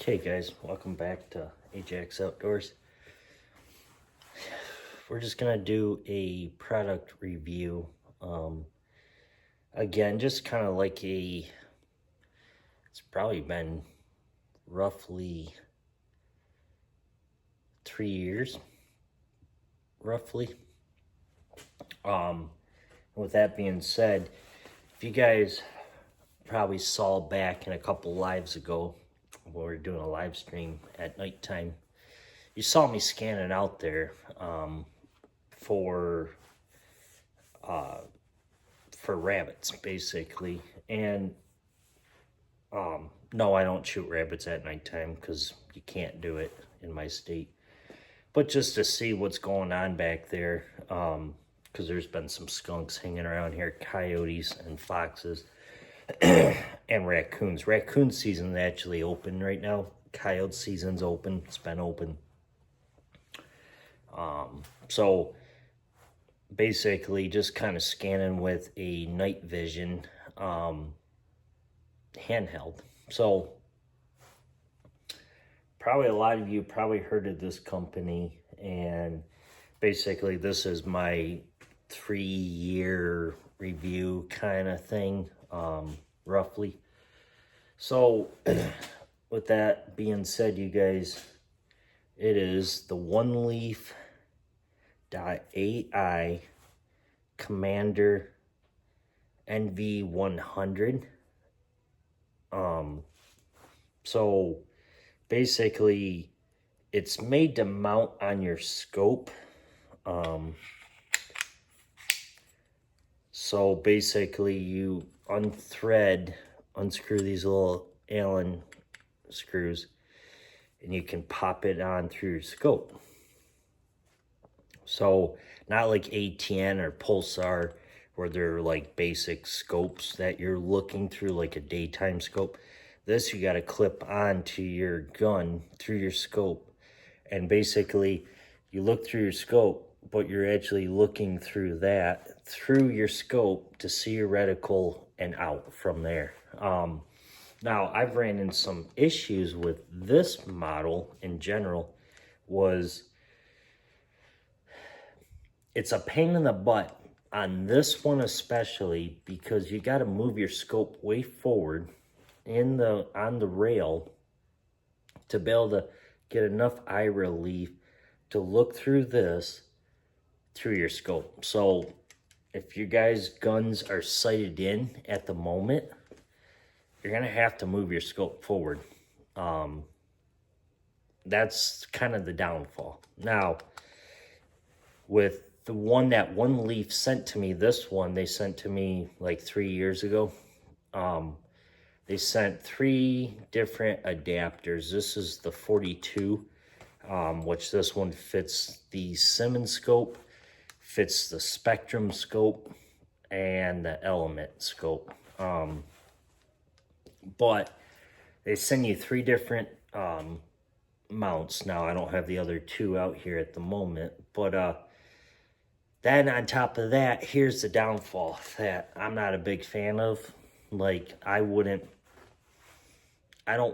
Okay guys, welcome back to AGEX'S Outdoors. We're just gonna do a product review. Again, just kind of like it's probably been roughly 3 years, roughly. With that being said, if you guys probably saw back in a couple lives ago, when we were doing a live stream at nighttime, you saw me scanning out there for rabbits, basically. And no, I don't shoot rabbits at nighttime because you can't do it in my state. But just to see what's going on back there, because there's been some skunks hanging around here, coyotes and foxes, and raccoons. Raccoon season's actually open right now. Coyote season's open. It's been open. So basically just kind of scanning with a night vision handheld. So probably a lot of you probably heard of this company, and basically this is my 3-year review kind of thing, roughly. So with that being said, you guys, it is the OneLeaf.ai Commander NV100. So basically it's made to mount on your scope. So basically you unscrew these little Allen screws, and you can pop it on through your scope. So not like ATN or Pulsar, where they're like basic scopes that you're looking through like a daytime scope. This you got to clip onto your gun through your scope, and basically you look through your scope, but you're actually looking through your scope to see your reticle and out from there. Now I've ran into some issues with this model in general. It's a pain in the butt on this one especially, because you got to move your scope way forward on the rail to be able to get enough eye relief to look through your scope. So if you guys' guns are sighted in at the moment, you're gonna have to move your scope forward. That's kind of the downfall. Now, with the one that OneLeaf sent to me, this one they sent to me like 3 years ago. They sent 3 different adapters. This is the 42, which this one fits the Simmons scope, fits the Spectrum scope, and the Element scope. But they send you 3 different mounts. Now, I don't have the other 2 out here at the moment, but then on top of that, here's the downfall that I'm not a big fan of. Like, I don't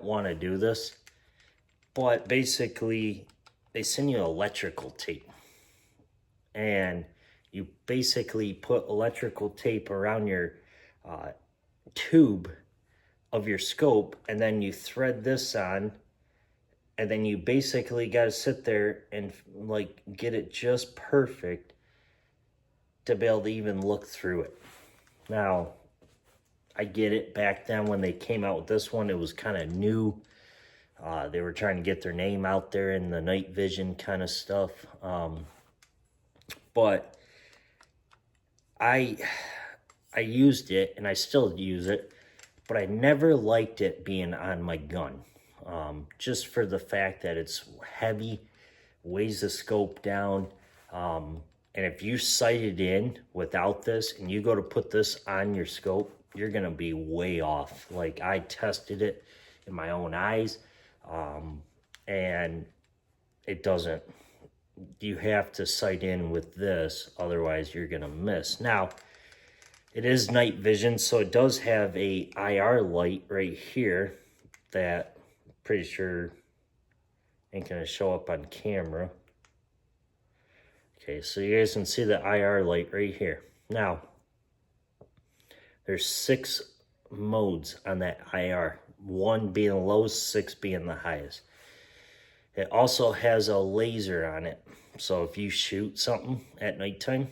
want to do this, but basically they send you electrical tape, and you basically put electrical tape around your tube of your scope, and then you thread this on, and then you basically got to sit there and like get it just perfect to be able to even look through it. Now, I get it. Back then when they came out with this one, it was kind of new. They were trying to get their name out there in the night vision kind of stuff. But I used it, and I still use it, but I never liked it being on my gun. Just for the fact that it's heavy, weighs the scope down. And if you sight it in without this and you go to put this on your scope, you're going to be way off. Like, I tested it in my own eyes, and it doesn't. You have to sight in with this, otherwise you're going to miss. Now, it is night vision, so it does have a IR light right here that pretty sure ain't gonna show up on camera. Okay, so you guys can see the IR light right here. Now, there's 6 modes on that IR. 1 being the lowest, 6 being the highest. It also has a laser on it. So if you shoot something at nighttime,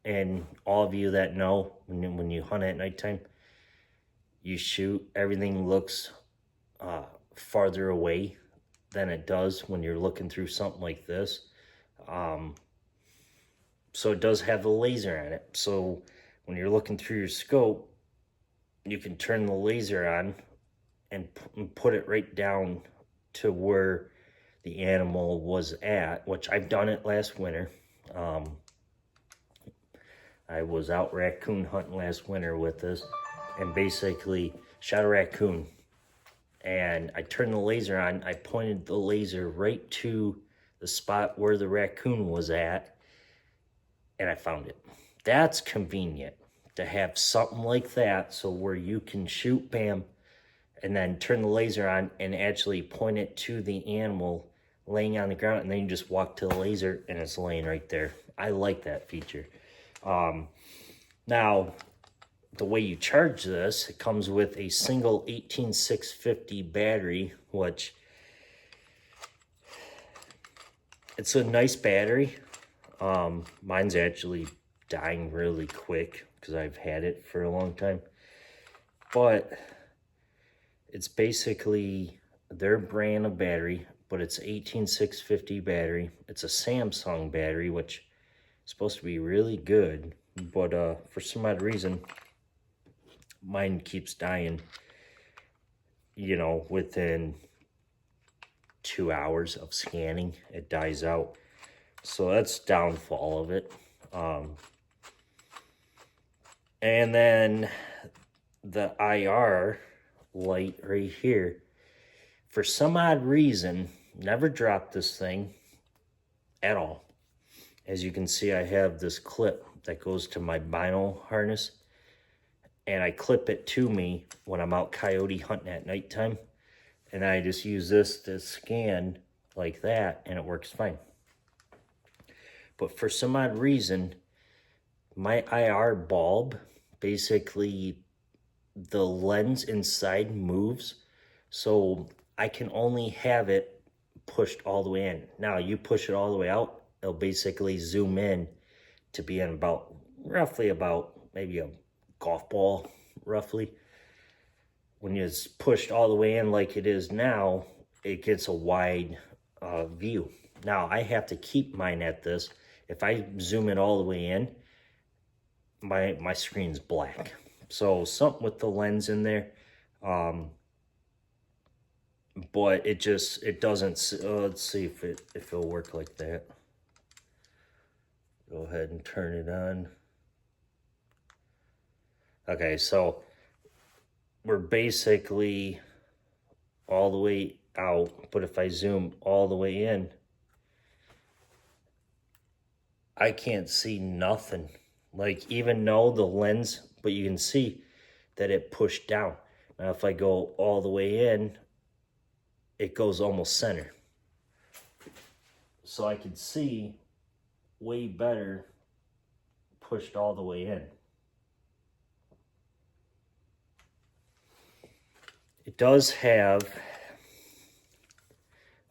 and all of you that know, when you hunt at nighttime, you shoot, everything looks farther away than it does when you're looking through something like this. So it does have the laser on it. So when you're looking through your scope, you can turn the laser on and put it right down to where the animal was at, which I've done it last winter. I was out raccoon hunting last winter with this and basically shot a raccoon. And I turned the laser on. I pointed the laser right to the spot where the raccoon was at, and I found it. That's convenient to have something like that, so where you can shoot, bam, and then turn the laser on and actually point it to the animal laying on the ground, and then you just walk to the laser and it's laying right there. I like that feature. Now, the way you charge this, it comes with a single 18650 battery, which it's a nice battery. Mine's actually dying really quick because I've had it for a long time. But it's basically their brand of battery, but it's 18650 battery. It's a Samsung battery, which is supposed to be really good, but for some odd reason, mine keeps dying, you know, within 2 hours of scanning, it dies out. So that's downfall of it. And then the IR light right here, for some odd reason, never dropped this thing at all. As you can see, I have this clip that goes to my vinyl harness, and I clip it to me when I'm out coyote hunting at nighttime, and I just use this to scan like that, and it works fine. But for some odd reason, my IR bulb, basically the lens inside moves, so I can only have it pushed all the way in. Now, you push it all the way out, it'll basically zoom in to be in about, roughly about maybe a golf ball, roughly. When it's pushed all the way in like it is now, it gets a wide view. Now, I have to keep mine at this. If I zoom it all the way in, my screen's black. So something with the lens in there. But it doesn't, let's see if it'll work like that. Go ahead and turn it on. Okay, so we're basically all the way out, but if I zoom all the way in, I can't see nothing. Like, even though the lens, but you can see that it pushed down. Now, if I go all the way in, it goes almost center. So I can see way better pushed all the way in. It does have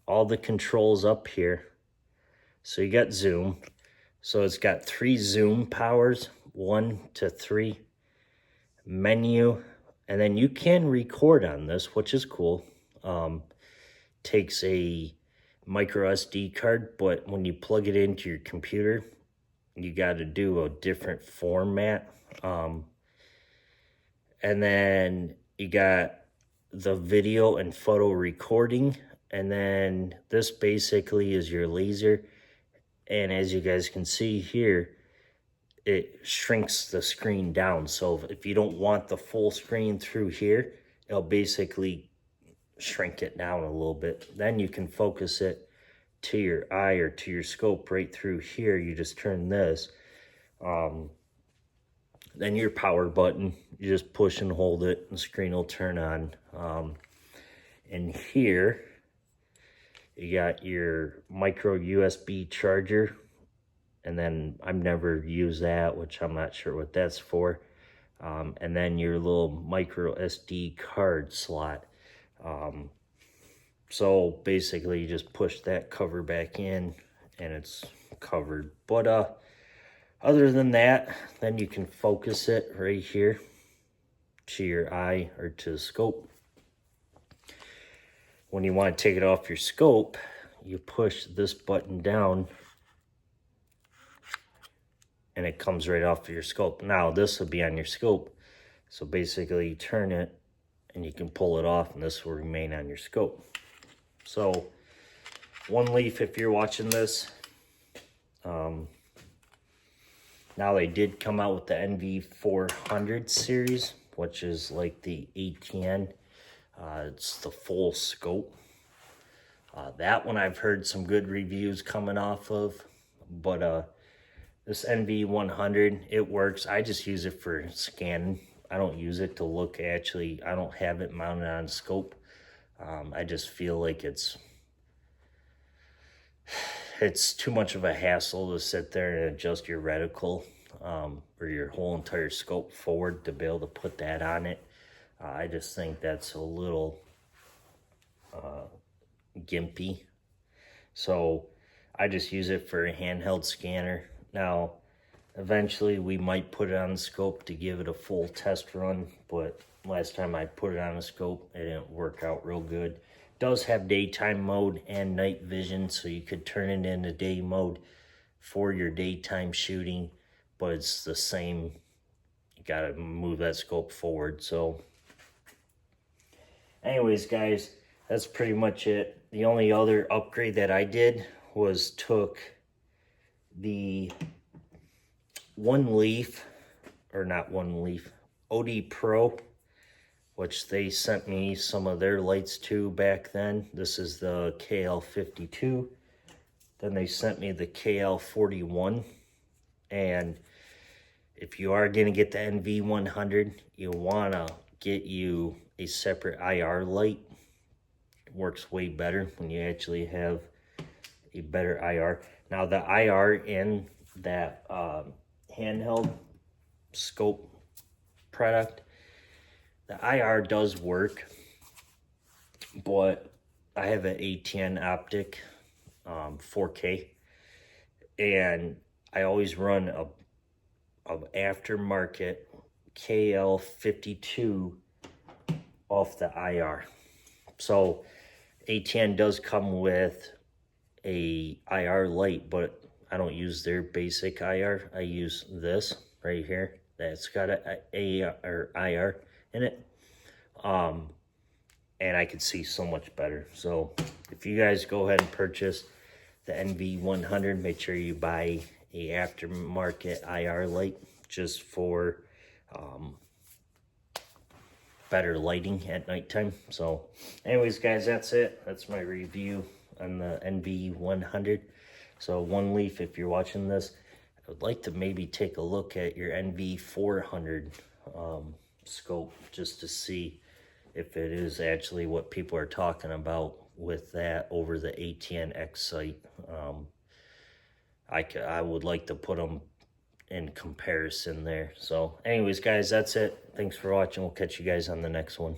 all the controls up here. So you got zoom. So it's got 3 zoom powers, 1 to 3, menu, and then you can record on this, which is cool. Takes a micro SD card, but when you plug it into your computer, you got to do a different format. And then you got the video and photo recording, and then this basically is your laser. And as you guys can see here, it shrinks the screen down. So if you don't want the full screen through here, it'll basically shrink it down a little bit. Then you can focus it to your eye or to your scope right through here. You just turn this. Then your power button, you just push and hold it, and the screen will turn on. And here, you got your micro USB charger. And then I've never used that, which I'm not sure what that's for. And then your little micro SD card slot. So basically you just push that cover back in and it's covered. But other than that, then you can focus it right here to your eye or to the scope. When you want to take it off your scope, you push this button down and it comes right off of your scope. Now this will be on your scope. So basically you turn it and you can pull it off and this will remain on your scope. So one leaf if you're watching this. Now they did come out with the NV400 series, which is like the ATN. It's the full scope. That one I've heard some good reviews coming off of, but this NV100, it works. I just use it for scanning. I don't use it to look. Actually, I don't have it mounted on scope. I just feel like it's too much of a hassle to sit there and adjust your reticle or your whole entire scope forward to be able to put that on it. I just think that's a little gimpy. So I just use it for a handheld scanner. Now, eventually we might put it on the scope to give it a full test run, but last time I put it on the scope, it didn't work out real good. It does have daytime mode and night vision, so you could turn it into day mode for your daytime shooting, but it's the same. You gotta move that scope forward. So anyways, guys, that's pretty much it. The only other upgrade that I did was took the OD Pro, which they sent me some of their lights too back then. This is the KL52. Then they sent me the KL41. And if you are going to get the NV100, you want to get you a separate IR light. It works way better when you actually have a better IR. Now the IR in that handheld scope product, the IR does work, but I have an ATN optic 4K, and I always run a aftermarket KL52 off the IR. So ATN does come with a IR light, but I don't use their basic IR. I use this right here that's got a IR in it, and I can see so much better. So if you guys go ahead and purchase the NV100, make sure you buy a aftermarket IR light just for better lighting at nighttime. So anyways, guys, that's it. That's my review on the NV100. So one leaf, if you're watching this, I would like to maybe take a look at your NV400 scope just to see if it is actually what people are talking about with that over the ATN-X site. I would like to put them in comparison there. So anyways, guys, that's it. Thanks for watching. We'll catch you guys on the next one.